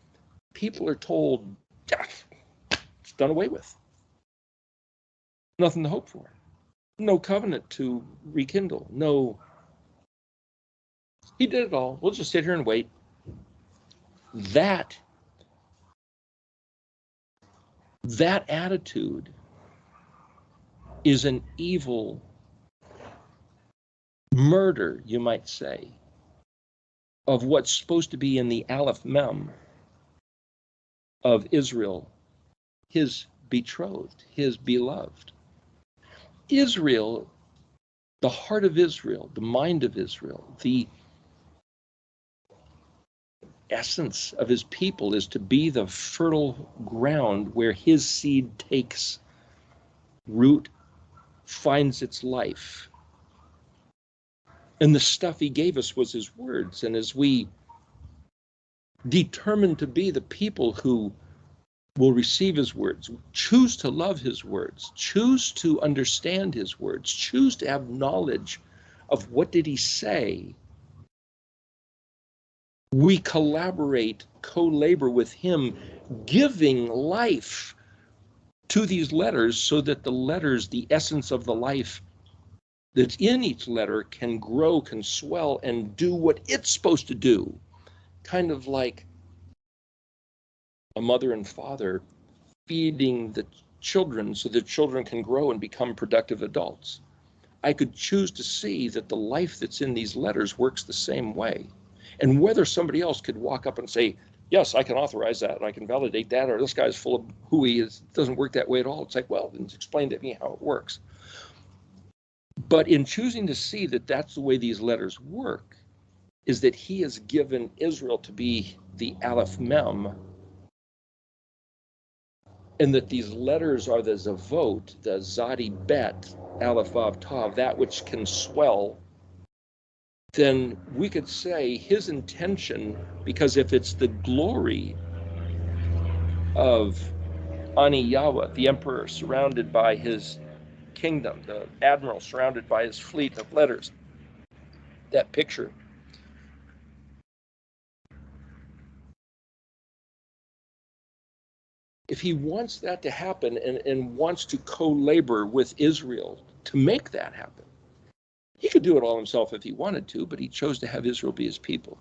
people are told, it's done away with, nothing to hope for, no covenant to rekindle, no, he did it all, we'll just sit here and wait. That attitude is an evil murder, you might say, of what's supposed to be in the aleph-mem of Israel, his betrothed, his beloved. Israel, the heart of Israel, the mind of Israel, the essence of his people is to be the fertile ground where his seed takes root, finds its life. And the stuff he gave us was his words. And as we determine to be the people who will receive his words, choose to love his words, choose to understand his words, choose to have knowledge of what did he say, we collaborate, co-labor with him, giving life to these letters so that the letters, the essence of the life that's in each letter can grow, can swell, and do what it's supposed to do. Kind of like a mother and father feeding the children so that children can grow and become productive adults. I could choose to see that the life that's in these letters works the same way. And whether somebody else could walk up and say, yes, I can authorize that, and I can validate that, or this guy's full of hooey, it doesn't work that way at all. It's like, well, then explain to me how it works. But in choosing to see that that's the way these letters work, is that he has given Israel to be the aleph-mem, and that these letters are the zavot, the zadi-bet, aleph-vav-tav, that which can swell, then we could say his intention, because if it's the glory of Ani Yahweh, the emperor surrounded by his kingdom, the admiral surrounded by his fleet of letters, that picture, if he wants that to happen and wants to co-labor with Israel to make that happen, he could do it all himself if he wanted to, but he chose to have Israel be his people.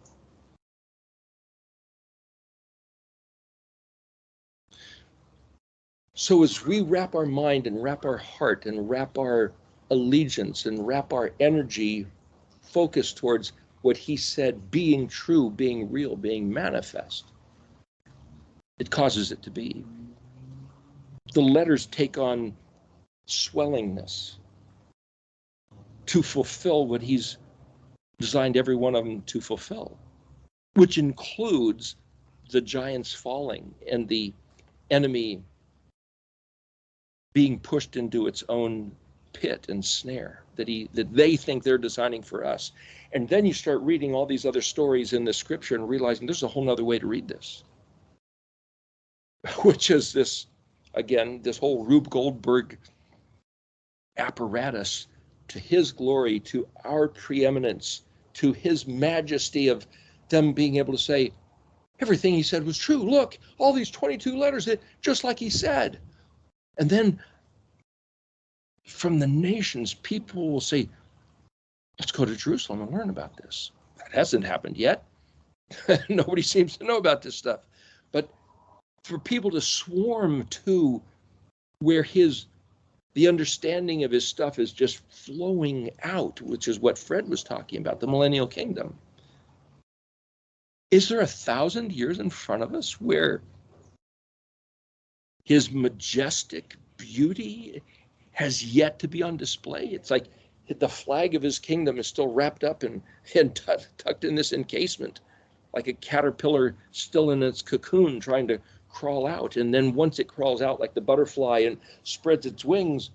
So as we wrap our mind and wrap our heart and wrap our allegiance and wrap our energy focused towards what he said being true, being real, being manifest, it causes it to be. The letters take on swellingness to fulfill what he's designed every one of them to fulfill, which includes the giants falling and the enemy being pushed into its own pit and snare that they think they're designing for us. And then you start reading all these other stories in the scripture and realizing there's a whole nother way to read this, which is this, again, this whole Rube Goldberg apparatus to his glory, to our preeminence, to his majesty, of them being able to say, everything he said was true. Look, all these 22 letters, just like he said. And then from the nations, people will say, let's go to Jerusalem and learn about this. That hasn't happened yet. Nobody seems to know about this stuff. But for people to swarm to where the understanding of his stuff is just flowing out, which is what Fred was talking about, the millennial kingdom. Is there 1,000 years in front of us where his majestic beauty has yet to be on display? It's like the flag of his kingdom is still wrapped up and tucked in this encasement, like a caterpillar still in its cocoon trying to crawl out. And then once it crawls out like the butterfly and spreads its wings,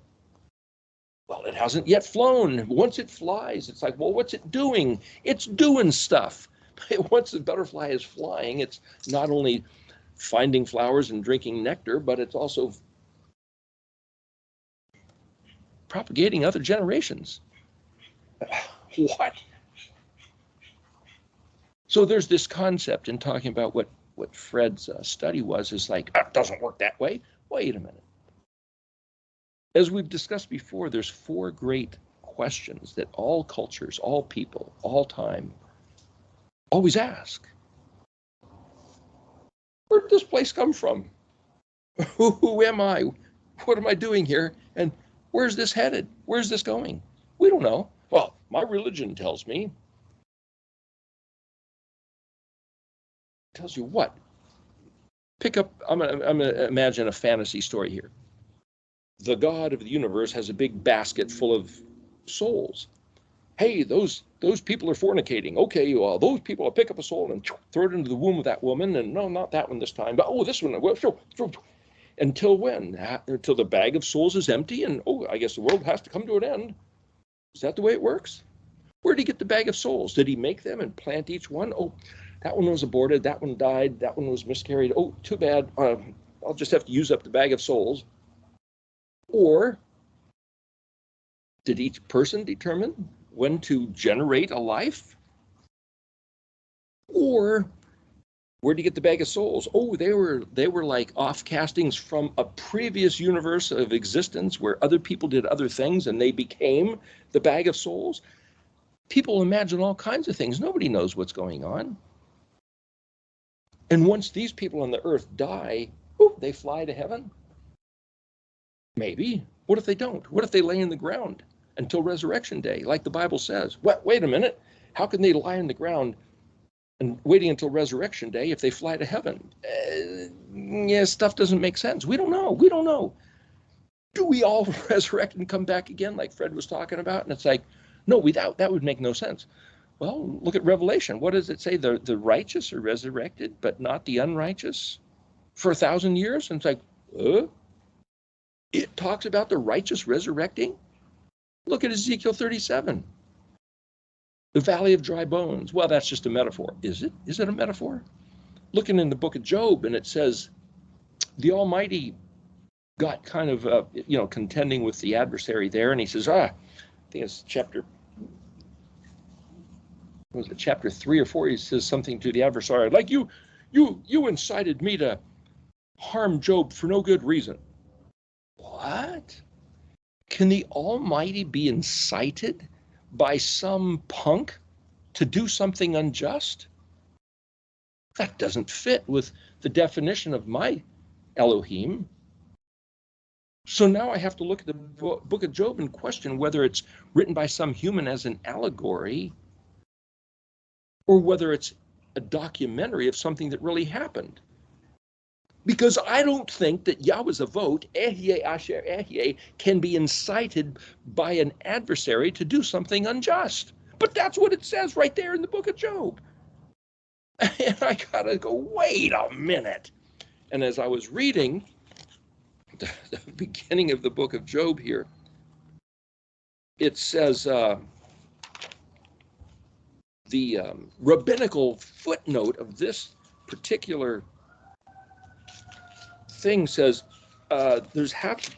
well, it hasn't yet flown. Once it flies, it's like, well, what's it doing? It's doing stuff. Once the butterfly is flying, it's not only finding flowers and drinking nectar, but it's also propagating other generations. What? So there's this concept in talking about what Fred's study was, is like, it doesn't work that way. Wait a minute. As we've discussed before, there's 4 great questions that all cultures, all people, all time always ask. Where did this place come from? Who am I? What am I doing here? And where's this headed? Where's this going? We don't know. Well, my religion tells me. Tells you what? Pick up, I'm gonna imagine a fantasy story here. The God of the universe has a big basket full of souls. Hey, those people are fornicating. Okay, well, those people will pick up a soul and throw it into the womb of that woman. And no, not that one this time. But this one. Well, until when? Until the bag of souls is empty, and I guess the world has to come to an end. Is that the way it works? Where did he get the bag of souls? Did he make them and plant each one? Oh, that one was aborted. That one died. That one was miscarried. Oh, too bad. I'll just have to use up the bag of souls. Or did each person determine when to generate a life? Or where did he get the bag of souls? Oh, they were like off-castings from a previous universe of existence where other people did other things and they became the bag of souls. People imagine all kinds of things. Nobody knows what's going on. And once these people on the earth die, they fly to heaven? Maybe. What if they don't? What if they lay in the ground until resurrection day, like the Bible says? Wait a minute. How can they lie in the ground and waiting until resurrection day if they fly to heaven? Stuff doesn't make sense. We don't know. Do we all resurrect and come back again, like Fred was talking about? And it's like, no, that would make no sense. Well, look at Revelation. What does it say? The righteous are resurrected, but not the unrighteous for 1,000 years? And it's like, It talks about the righteous resurrecting. Look at Ezekiel 37. The valley of dry bones. Well, that's just a metaphor. Is it? Is it a metaphor? Looking in the book of Job, and it says the Almighty got kind of, contending with the adversary there, and he says, I think it's chapter 3 or 4? He says something to the adversary, like, you incited me to harm Job for no good reason. What? Can the Almighty be incited by some punk to do something unjust? That doesn't fit with the definition of my Elohim. So now I have to look at the book of Job and question whether it's written by some human as an allegory or whether it's a documentary of something that really happened. Because I don't think that Yahweh's avot, Ehyeh Asher Ehyeh, can be incited by an adversary to do something unjust. But that's what it says right there in the book of Job. And I gotta go, wait a minute. And as I was reading the beginning of the book of Job here, it says the rabbinical footnote of this particular thing says there's half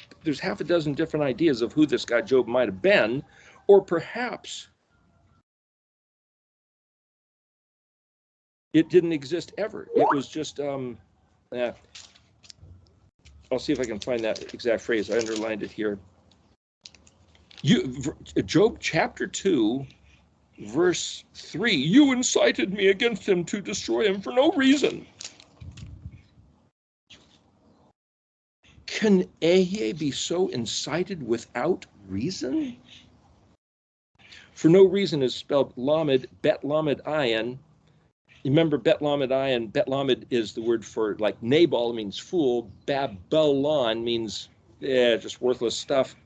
a dozen different ideas of who this guy Job might have been, or perhaps it didn't exist ever. It was just I'll see if I can find that exact phrase. I underlined it here. Job chapter 2, verse 3, you incited me against him to destroy him for no reason. Can Ehyeh be so incited without reason? For no reason is spelled lamed, bet lamed ayin. Remember, bet lamed ayin, bet lamed is the word for, like, Nabal means fool, Babylon means just worthless stuff.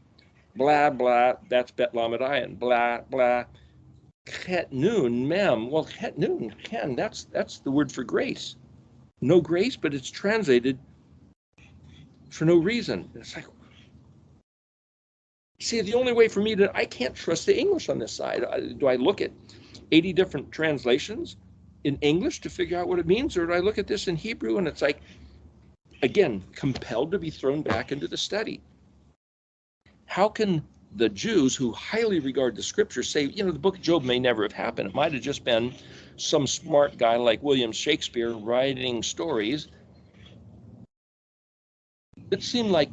Blah, blah, that's bet lamed ayin, blah, blah. Chet nun, mem, well, chet nun, ken, that's the word for grace. No grace, but it's translated for no reason. It's like, see, the only way for me I can't trust the English on this side. Do I look at 80 different translations in English to figure out what it means, or do I look at this in Hebrew and it's like, again, compelled to be thrown back into the study? How can the Jews who highly regard the scriptures say, the book of Job may never have happened? It might have just been some smart guy like William Shakespeare writing stories. It seemed like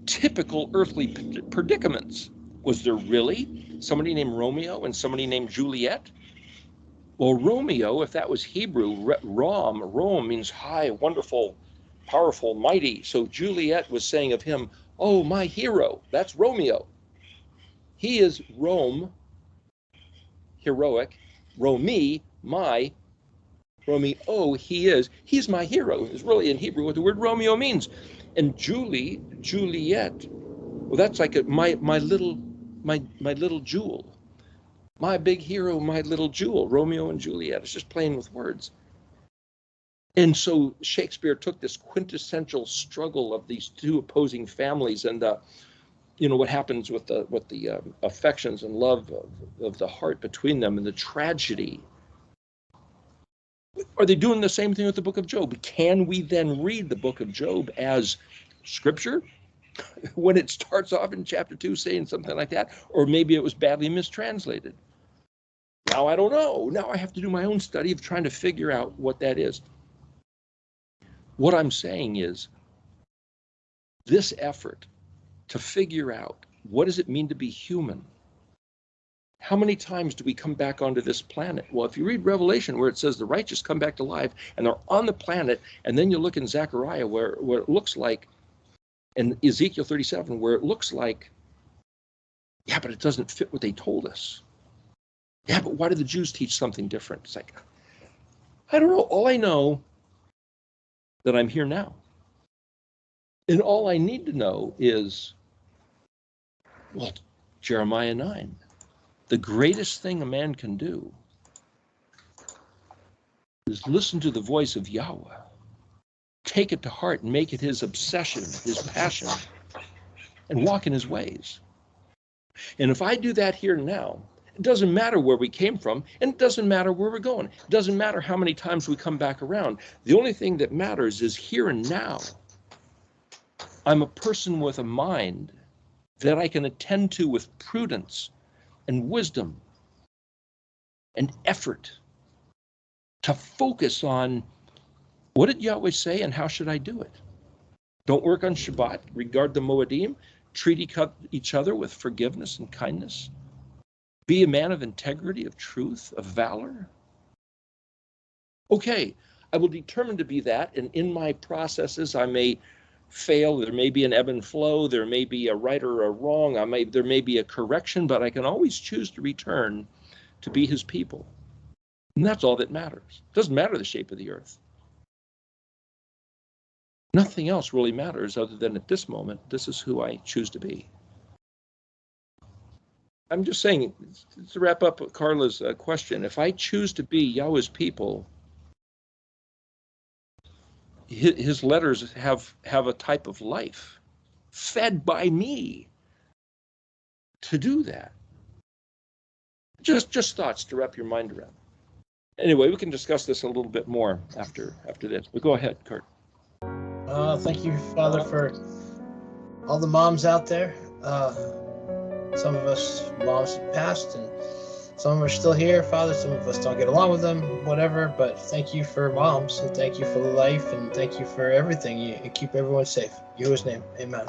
typical earthly predicaments. Was there really somebody named Romeo and somebody named Juliet? Well, Romeo, if that was Hebrew, Rome means high, wonderful, powerful, mighty. So Juliet was saying of him, oh, my hero. That's Romeo. He is Rome, heroic. Romi, my. Romeo, he's my hero. Is really in Hebrew what the word Romeo means. And Juliet, well, that's like my little jewel. My big hero, my little jewel, Romeo and Juliet. It's just playing with words. And so Shakespeare took this quintessential struggle of these two opposing families and what happens with the affections and love of the heart between them and the tragedy. Are they doing the same thing with the book of Job? Can we then read the book of Job as scripture when it starts off in chapter 2 saying something like that? Or maybe it was badly mistranslated. Now I don't know. Now I have to do my own study of trying to figure out what that is. What I'm saying is this effort to figure out what does it mean to be human. How many times do we come back onto this planet? Well, if you read Revelation where it says the righteous come back to life and they're on the planet, and then you look in Zechariah where it looks like, and Ezekiel 37 where it looks like, yeah, but it doesn't fit what they told us. Yeah, but why do the Jews teach something different? It's like, I don't know. All I know that I'm here now. And all I need to know is, well, Jeremiah 9. The greatest thing a man can do is listen to the voice of Yahweh, take it to heart and make it his obsession, his passion, and walk in his ways. And if I do that here now, it doesn't matter where we came from, and it doesn't matter where we're going. It doesn't matter how many times we come back around. The only thing that matters is here and now. I'm a person with a mind that I can attend to with prudence and wisdom and effort to focus on what did Yahweh say and how should I do it? Don't work on Shabbat, regard the Moedim, treat each other with forgiveness and kindness. Be a man of integrity, of truth, of valor. Okay, I will determine to be that, and in my processes I may fail, there may be an ebb and flow, there may be a right or a wrong, there may be a correction, but I can always choose to return to be his people. And that's all that matters. It doesn't matter the shape of the earth. Nothing else really matters other than at this moment, this is who I choose to be. I'm just saying, to wrap up Carla's question, if I choose to be Yahweh's people, his letters have a type of life fed by me to do that. Just thoughts to wrap your mind around. Anyway, we can discuss this a little bit more after this. But go ahead, Kurt. Thank you, Father, for all the moms out there. Some of us moms have passed, and some of us are still here, Father. Some of us don't get along with them, whatever. But thank you for moms, and thank you for life, and thank you for everything. You keep everyone safe. In Yahuwah's name, amen.